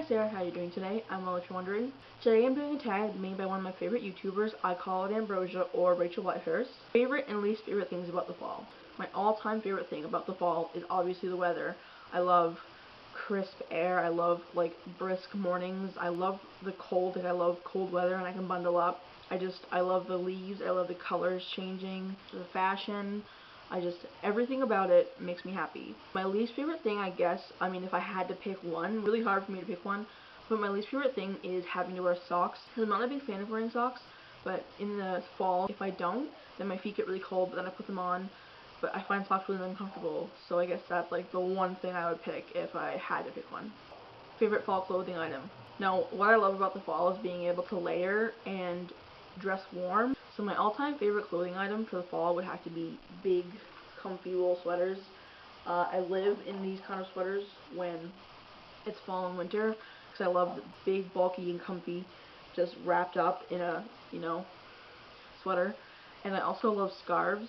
Sarah, how are you doing today? I'm well if you're wondering. Today I'm doing a tag made by one of my favorite YouTubers. I call it Ambrosia or Rachel Whitehurst. Favorite and least favorite things about the fall. My all-time favorite thing about the fall is obviously the weather. I love crisp air. I love like brisk mornings. I love the cold. I love cold weather and I can bundle up. I love the leaves. I love the colors changing, the fashion. Everything about it makes me happy. My least favorite thing, I guess, if I had to pick one, really hard for me to pick one, but my least favorite thing is having to wear socks. I'm not a big fan of wearing socks, but in the fall, if I don't, then my feet get really cold, but then I put them on, but I find socks really uncomfortable, so I guess that's like the one thing I would pick if I had to pick one. Favorite fall clothing item. Now, what I love about the fall is being able to layer and dress warm. So my all-time favorite clothing item for the fall would have to be big, comfy wool sweaters. I live in these kind of sweaters when it's fall and winter because I love the big, bulky, and comfy, just wrapped up in a, sweater. And I also love scarves.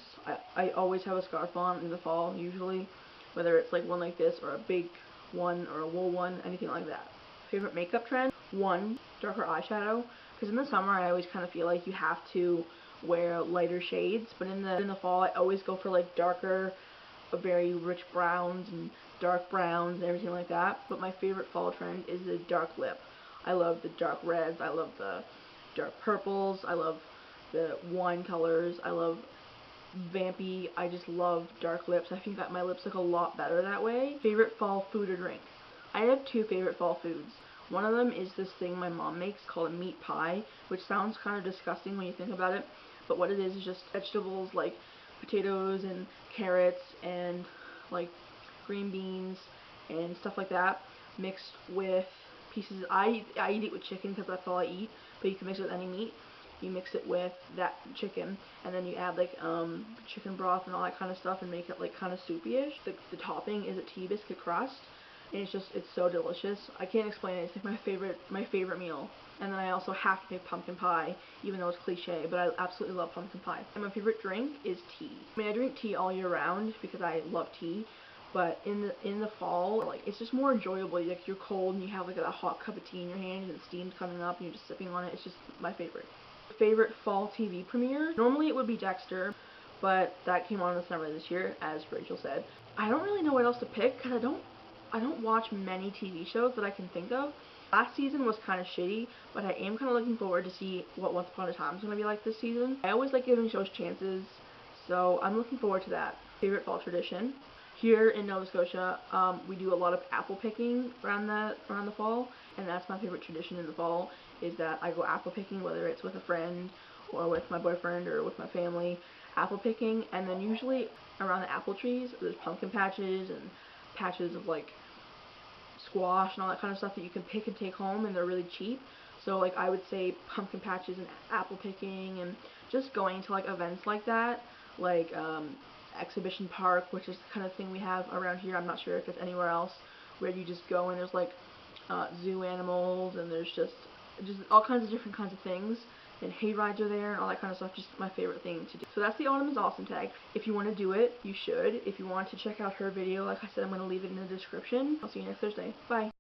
I always have a scarf on in the fall, usually, whether it's like one like this or a big one or a wool one, anything like that. Favorite makeup trend? One, darker eyeshadow. Because in the summer I always kind of feel like you have to wear lighter shades, but in the fall I always go for like darker, very rich browns and dark browns and everything like that. But my favorite fall trend is the dark lip. I love the dark reds, I love the dark purples, I love the wine colors, I love vampy, I just love dark lips. I think that my lips look a lot better that way. Favorite fall food or drink? I have two favorite fall foods. One of them is this thing my mom makes called a meat pie, which sounds kind of disgusting when you think about it, but what it is just vegetables like potatoes and carrots and like green beans and stuff like that mixed with pieces. I eat it with chicken because that's all I eat, but you can mix it with any meat. You mix it with that chicken, and then you add like chicken broth and all that kind of stuff and make it like kind of soupy-ish. The topping is a tea biscuit crust, and it's so delicious. I can't explain it. It's like my favorite meal. And then I also have to make pumpkin pie, even though it's cliche, but I absolutely love pumpkin pie. And my favorite drink is tea. I drink tea all year round because I love tea, but in the fall, like, it's just more enjoyable. Like, you're cold and you have like a hot cup of tea in your hand and the steam's coming up and you're just sipping on it. It's just my favorite. Favorite fall TV premiere? Normally it would be Dexter, but that came on in the summer this year, as Rachel said. I don't really know what else to pick because I don't watch many TV shows that I can think of. Last season was kind of shitty, but I am kind of looking forward to see what Once Upon a Time is going to be like this season. I always like giving shows chances, so I'm looking forward to that. Favorite fall tradition? Here in Nova Scotia, we do a lot of apple picking around the fall, and that's my favorite tradition in the fall, is that I go apple picking, whether it's with a friend or with my boyfriend or with my family, apple picking, and then usually around the apple trees, there's pumpkin patches and patches of like squash and all that kind of stuff that you can pick and take home, and they're really cheap. So like I would say pumpkin patches and apple picking and just going to like events like that, like Exhibition Park, which is the kind of thing we have around here. I'm not sure if it's anywhere else, where you just go and there's like zoo animals and there's just all kinds of different kinds of things, and hay rides are there and all that kind of stuff. Just my favorite thing to do. So that's the Autumn is Awesome tag. If you want to do it, you should. If you want to check out her video, like I said, I'm going to leave it in the description. I'll see you next Thursday. Bye.